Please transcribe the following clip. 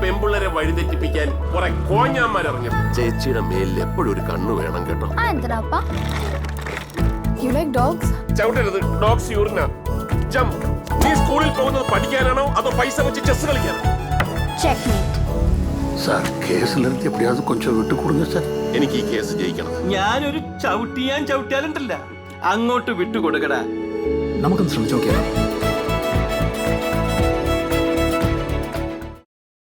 പെമ്പിള്ളരെ വഴിതെറ്റിപ്പിക്കാൻ കുറെ കോഞ്ഞാന്മാരിറങ്ങി. ചേച്ചിയുടെ മേലിൽ എപ്പോഴും ഒരു കണ്ണു വേണം കേട്ടോ. ചവിട്ടരുത്, ഡോഗ്സ് യൂറിന. ജംപ്. നീ സ്കൂളിൽ പോകുന്നത് പഠിക്കാനാണോ അതോ പൈസ വെച്ച് ചെസ് കളിക്കാനോ? സാർ കേസിലെത്തി എപ്പോഴാത് കൊഞ്ചം വിട്ടു കൊടുങ്ങ സാർ. എനിക്ക് ഈ കേസ് ജയിക്കണം. ഞാനൊരു ചവിട്ടിയാലുണ്ടല്ല, അങ്ങോട്ട് വിട്ടുകൊടുക്കടാ. നമുക്കൊന്ന് ശ്രമിച്ചു നോക്കിയാലോ?